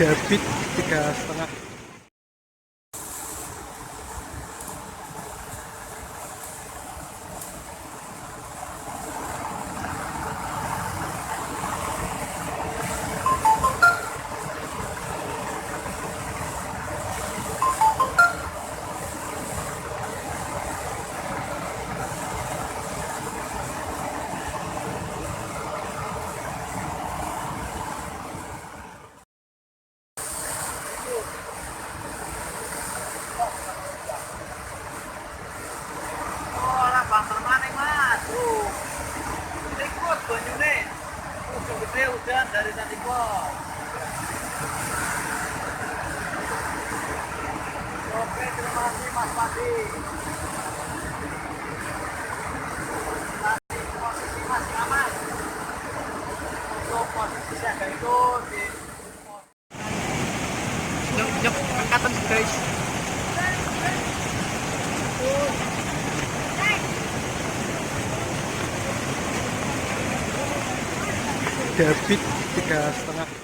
debit 3,5. Hujan dari tadi kok. Oke, terima kasih Mas Pandi. Posisi masih aman. Untuk posisi siaga itu di Nyok angkatan guys. Debit 3,5.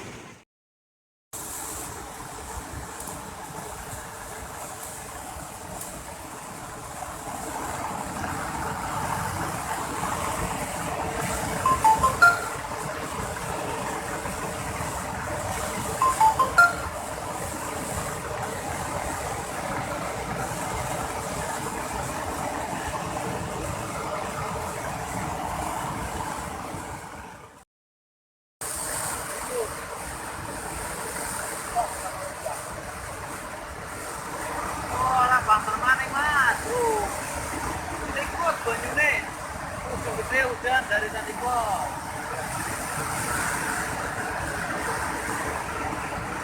hujan dari tadi kok.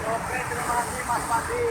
Oke, terima kasih Mas Pandi.